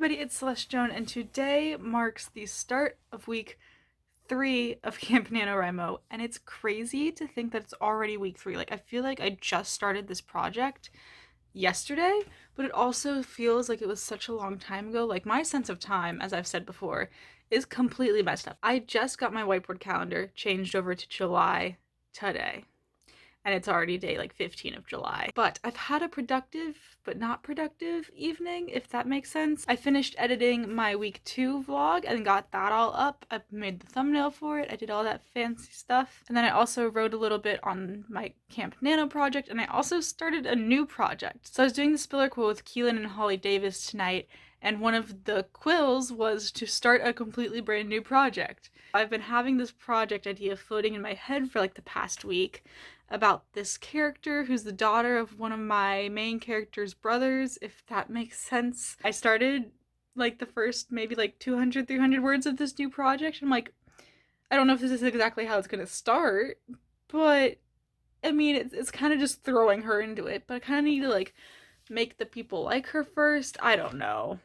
everybody, it's Celeste Joan, and today marks the start of week 3 of Camp NaNoWriMo, and it's crazy to think that it's already week 3. Like, I feel like I just started this project yesterday, but it also feels like it was such a long time ago. Like, my sense of time, as I've said before, is completely messed up. I just got my whiteboard calendar changed over to July today, and it's already day like 15 of July. But I've had a productive but not productive evening, if that makes sense. I finished editing my week 2 vlog and got that all up. I made the thumbnail for it. I did all that fancy stuff. And then I also wrote a little bit on my Camp Nano project, and I also started a new project. So I was doing the Spiller Quill with Keelan and Holly Davis tonight, and one of the quills was to start a completely brand new project. I've been having this project idea floating in my head for like the past week about this character who's the daughter of one of my main character's brothers, if that makes sense. I started like the first maybe like 200, 300 words of this new project. I'm like, I don't know if this is exactly how it's gonna start, but I mean, it's kind of just throwing her into it, but I kind of need to like make the people like her first. I don't know.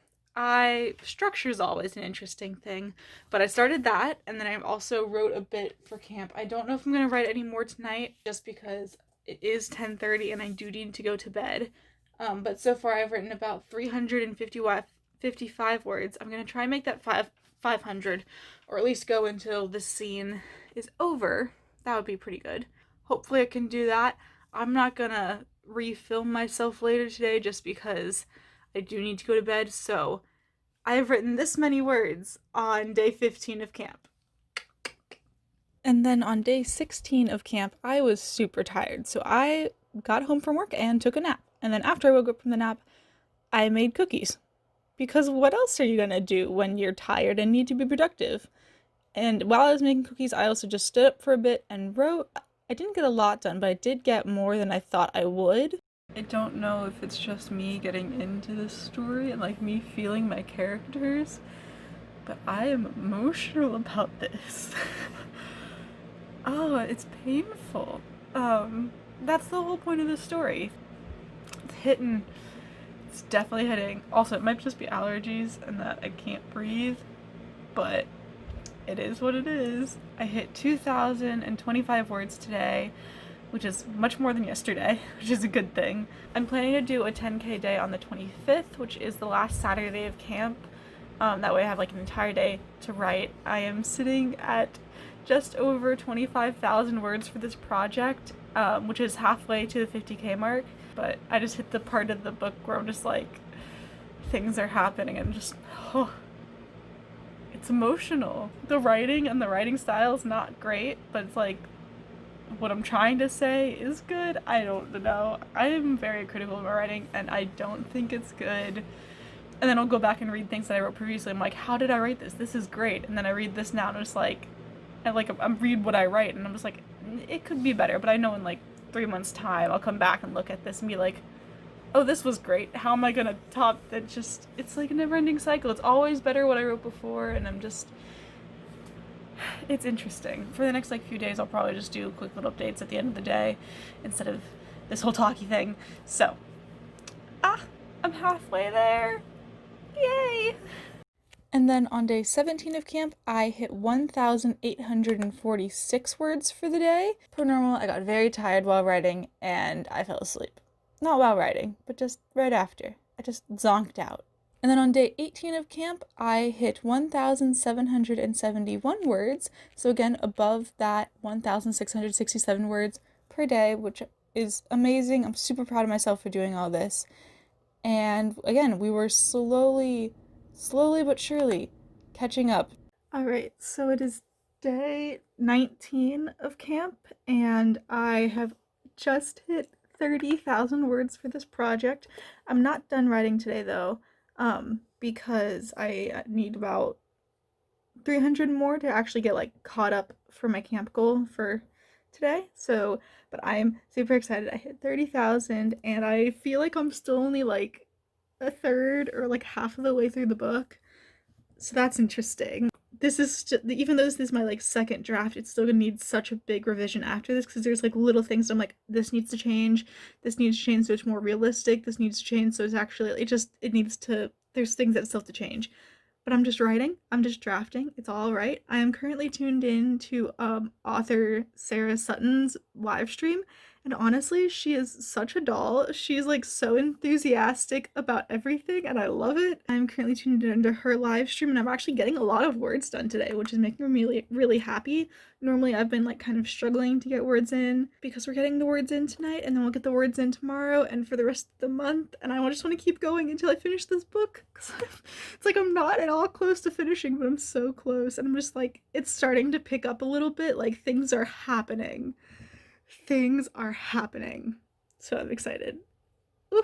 Structure's always an interesting thing, but I started that, and then I also wrote a bit for camp. I don't know if I'm gonna write any more tonight, just because it is 10:30 and I do need to go to bed. But so far I've written about 355 words. I'm gonna try and make that 500, or at least go until this scene is over. That would be pretty good. Hopefully I can do that. I'm not gonna refilm myself later today just because I do need to go to bed, so I have written this many words on day 15 of camp. And then on day 16 of camp, I was super tired, so I got home from work and took a nap. And then after I woke up from the nap, I made cookies. Because what else are you gonna do when you're tired and need to be productive? And while I was making cookies, I also just stood up for a bit and wrote. I didn't get a lot done, but I did get more than I thought I would. I don't know if it's just me getting into this story and like me feeling my characters, but I am emotional about this. Oh, it's painful. That's the whole point of the story. It's hitting. It's definitely hitting. Also, it might just be allergies and that I can't breathe, but it is what it is. I hit 2,025 words today, which is much more than yesterday, which is a good thing. I'm planning to do a 10K day on the 25th, which is the last Saturday of camp. That way I have like an entire day to write. I am sitting at just over 25,000 words for this project, which is halfway to the 50K mark. But I just hit the part of the book where I'm just like, things are happening and just, oh, it's emotional. The writing and the writing style is not great, but it's like, what I'm trying to say is good. I don't know. I am very critical of my writing, and I don't think it's good. And then I'll go back and read things that I wrote previously. I'm like, how did I write this? This is great. And then I read this now, and I'm just like, I read what I write, and I'm just like, it could be better. But I know in like 3 months' time, I'll come back and look at this and be like, oh, this was great. How am I gonna top that? It's like a never-ending cycle. It's always better what I wrote before, and I'm just. It's interesting. For the next like few days, I'll probably just do quick little updates at the end of the day instead of this whole talky thing. So, I'm halfway there. Yay! And then on day 17 of camp, I hit 1,846 words for the day. Per normal, I got very tired while writing and I fell asleep. Not while writing, but just right after. I just zonked out. And then on day 18 of camp, I hit 1,771 words. So again, above that 1,667 words per day, which is amazing. I'm super proud of myself for doing all this. And again, we were slowly but surely catching up. All right, so it is day 19 of camp, and I have just hit 30,000 words for this project. I'm not done writing today though. Because I need about 300 more to actually get like caught up for my camp goal for today. So, but I'm super excited. I hit 30,000 and I feel like I'm still only like a third or like half of the way through the book. So that's interesting. This is just, even though this is my like second draft, it's still gonna need such a big revision after this because there's like little things I'm like, this needs to change so it's more realistic, this needs to change so it's actually, it needs to there's things that still have to change. But I'm just writing, I'm just drafting, it's all right. I am currently tuned in to author Sarah Sutton's live stream, and honestly, she is such a doll. She's like so enthusiastic about everything, and I love it. I'm currently tuned into her live stream, and I'm actually getting a lot of words done today, which is making me really, really happy. Normally, I've been like kind of struggling to get words in because we're getting the words in tonight, and then we'll get the words in tomorrow and for the rest of the month, and I just want to keep going until I finish this book. It's like I'm not at all close to finishing, but I'm so close, and I'm just like, it's starting to pick up a little bit, like things are happening. Things are happening. So I'm excited. Ooh.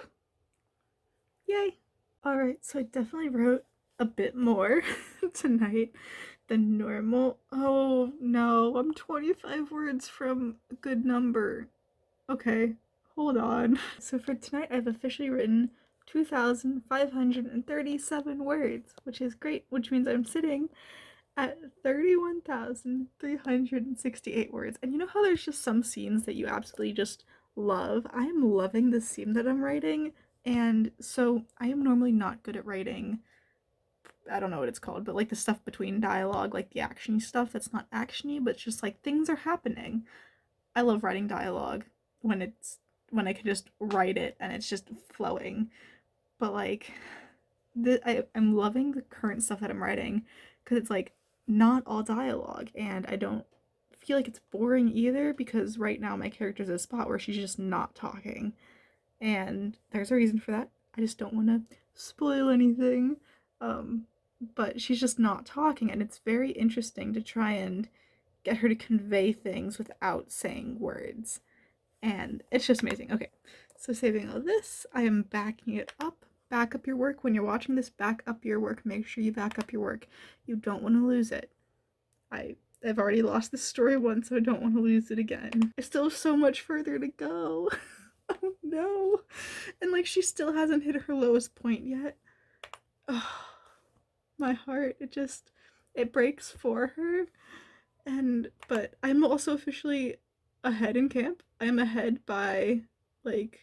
Yay. Alright, so I definitely wrote a bit more tonight than normal. Oh no, I'm 25 words from a good number. Okay, hold on. So for tonight, I've officially written 2,537 words, which is great, which means I'm sitting at 31,368 words. And you know how there's just some scenes that you absolutely just love? I am loving the scene that I'm writing, and so I am normally not good at writing, I don't know what it's called, but like the stuff between dialogue, like the actiony stuff that's not actiony, but it's just like things are happening. I love writing dialogue when I can just write it and it's just flowing. But like I'm loving the current stuff that I'm writing because it's like not all dialogue, and I don't feel like it's boring either because right now my character's at a spot where she's just not talking, and there's a reason for that. I just don't want to spoil anything, but she's just not talking, and it's very interesting to try and get her to convey things without saying words, and it's just amazing. Okay, so saving all this, I am backing it up. Back up your work. When you're watching this, back up your work. Make sure you back up your work. You don't want to lose it. I've already lost this story once, so I don't want to lose it again. I still have so much further to go. Oh no. And like she still hasn't hit her lowest point yet. Oh, my heart, it breaks for her. But I'm also officially ahead in camp. I'm ahead by like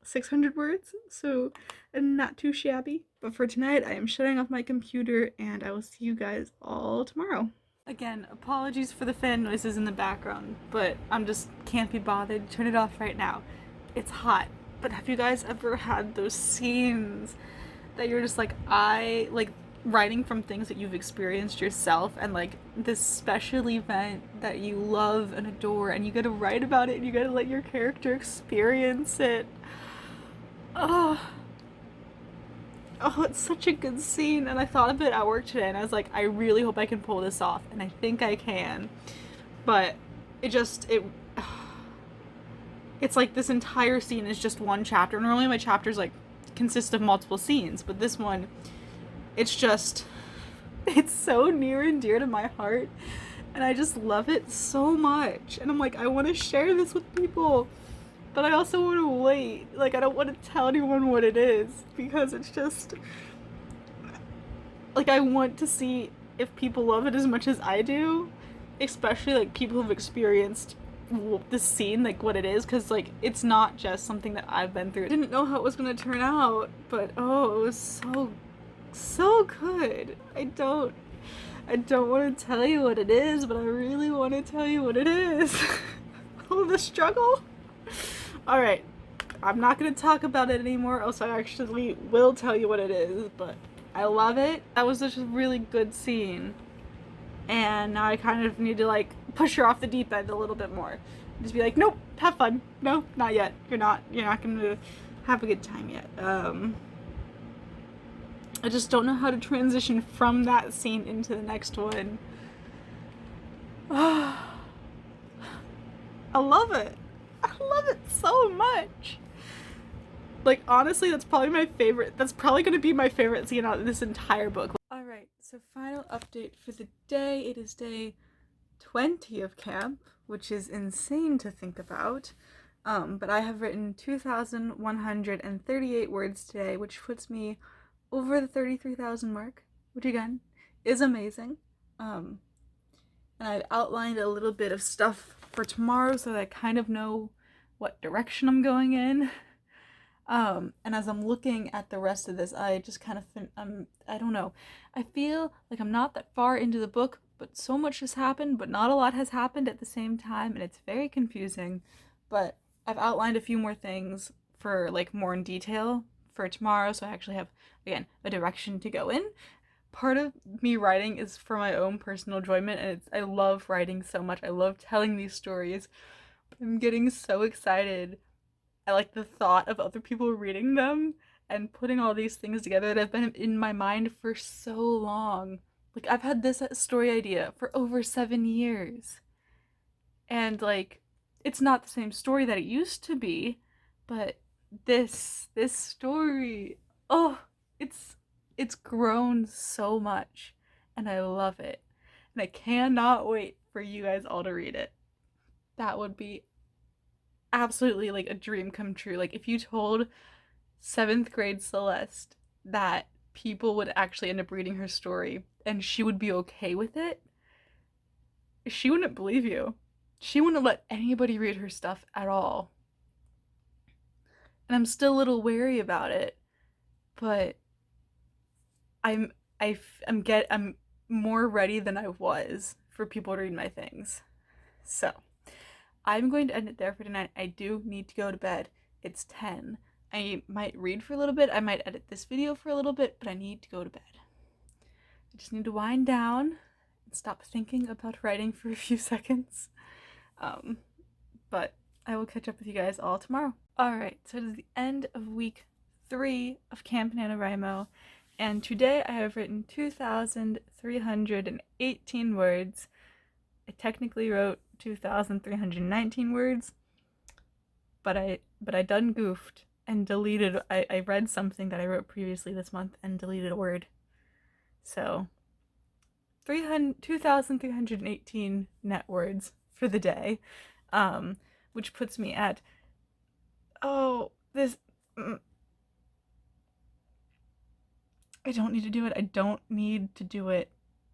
600 words, so not too shabby. But for tonight, I am shutting off my computer, and I will see you guys all tomorrow. Again, apologies for the fan noises in the background, but I'm just can't be bothered. Turn it off right now. It's hot. But have you guys ever had those scenes that you're just like, writing from things that you've experienced yourself, and like this special event that you love and adore, and you gotta write about it and you gotta let your character experience it? Oh, it's such a good scene, and I thought of it at work today, and I was like, I really hope I can pull this off, and I think I can. But it's like this entire scene is just one chapter. Normally my chapters like consist of multiple scenes, but this one, it's so near and dear to my heart, and I just love it so much, and I'm like, I want to share this with people, but I also want to wait. Like, I don't want to tell anyone what it is, because it's just like, I want to see if people love it as much as I do, especially like people who've experienced the scene, like what it is, because like it's not just something that I've been through. I didn't know how it was going to turn out, but oh, it was so good. I don't want to tell you what it is, but I really want to tell you what it is. Oh, the struggle. All right, I'm not going to talk about it anymore, else I actually will tell you what it is, but I love it. That was such a really good scene, and now I kind of need to like push her off the deep end a little bit more. Just be like, nope, have fun. No, not yet. You're not going to have a good time yet. I just don't know how to transition from that scene into the next one. I love it. I love it so much. Like, honestly, that's probably my favorite. That's probably going to be my favorite scene out of this entire book. Alright, so final update for the day. It is day 20 of camp, which is insane to think about. But I have written 2,138 words today, which puts me over the 33,000 mark, which again is amazing. And I've outlined a little bit of stuff for tomorrow so that I kind of know what direction I'm going in. And as I'm looking at the rest of this, I just kind of I don't know. I feel like I'm not that far into the book, but so much has happened, but not a lot has happened at the same time, and it's very confusing. But I've outlined a few more things for like more in detail for tomorrow, so I actually have, again, a direction to go in. Part of me writing is for my own personal enjoyment, and I love writing so much. I love telling these stories. I'm getting so excited. I like the thought of other people reading them and putting all these things together that have been in my mind for so long. Like, I've had this story idea for over 7 years. And, like, it's not the same story that it used to be, but this story, oh, it's grown so much, and I love it. And I cannot wait for you guys all to read it. That would be absolutely like a dream come true. Like, if you told 7th grade Celeste that people would actually end up reading her story and she would be okay with it, she wouldn't believe you. She wouldn't let anybody read her stuff at all. And I'm still a little wary about it, but I'm I'm more ready than I was for people to read my things. So, I'm going to end it there for tonight. I do need to go to bed. It's 10. I might read for a little bit. I might edit this video for a little bit, but I need to go to bed. I just need to wind down and stop thinking about writing for a few seconds. But I will catch up with you guys all tomorrow. Alright, so it is the end of week 3 of Camp NaNoWriMo, and today I have written 2,318 words. I technically wrote 2,319 words, but I done goofed and deleted. I read something that I wrote previously this month and deleted a word. So 2,318 net words for the day, which puts me at I don't need to do it. I don't need to do it.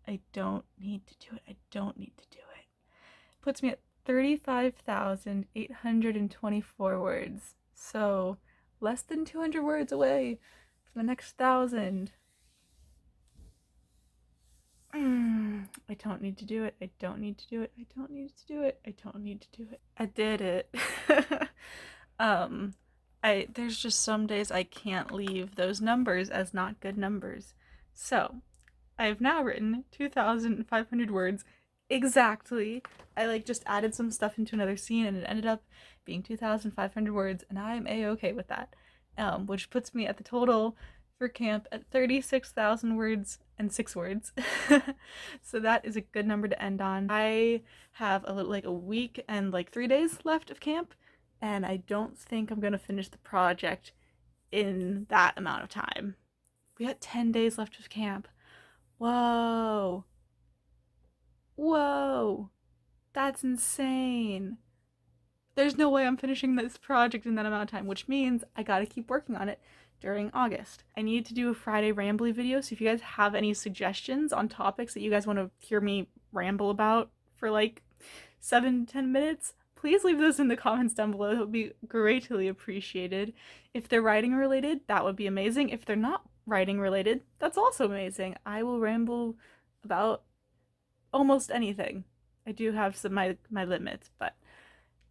I don't need to do it. I don't need to do it. Puts me at 35,824 words. So less than 200 words away from the next 1,000. I don't need to do it. I don't need to do it. I don't need to do it. I don't need to do it. I did it. There's just some days I can't leave those numbers as not good numbers. So, I've now written 2,500 words exactly. I just added some stuff into another scene and it ended up being 2,500 words, and I'm a-okay with that. Which puts me at the total for camp at 36,000 words and 6 words. So that is a good number to end on. I have a week and 3 days left of camp, and I don't think I'm gonna finish the project in that amount of time. We got 10 days left of camp. Whoa. Whoa. That's insane. There's no way I'm finishing this project in that amount of time, which means I gotta keep working on it during August. I need to do a Friday rambly video, so if you guys have any suggestions on topics that you guys want to hear me ramble about for 7-10 minutes, please leave those in the comments down below. It would be greatly appreciated. If they're writing related, that would be amazing. If they're not writing related, that's also amazing. I will ramble about almost anything. I do have my limits, but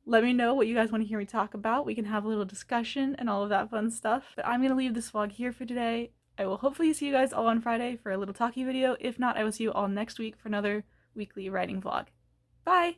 let me know what you guys want to hear me talk about. We can have a little discussion and all of that fun stuff. But I'm going to leave this vlog here for today. I will hopefully see you guys all on Friday for a little talkie video. If not, I will see you all next week for another weekly writing vlog. Bye!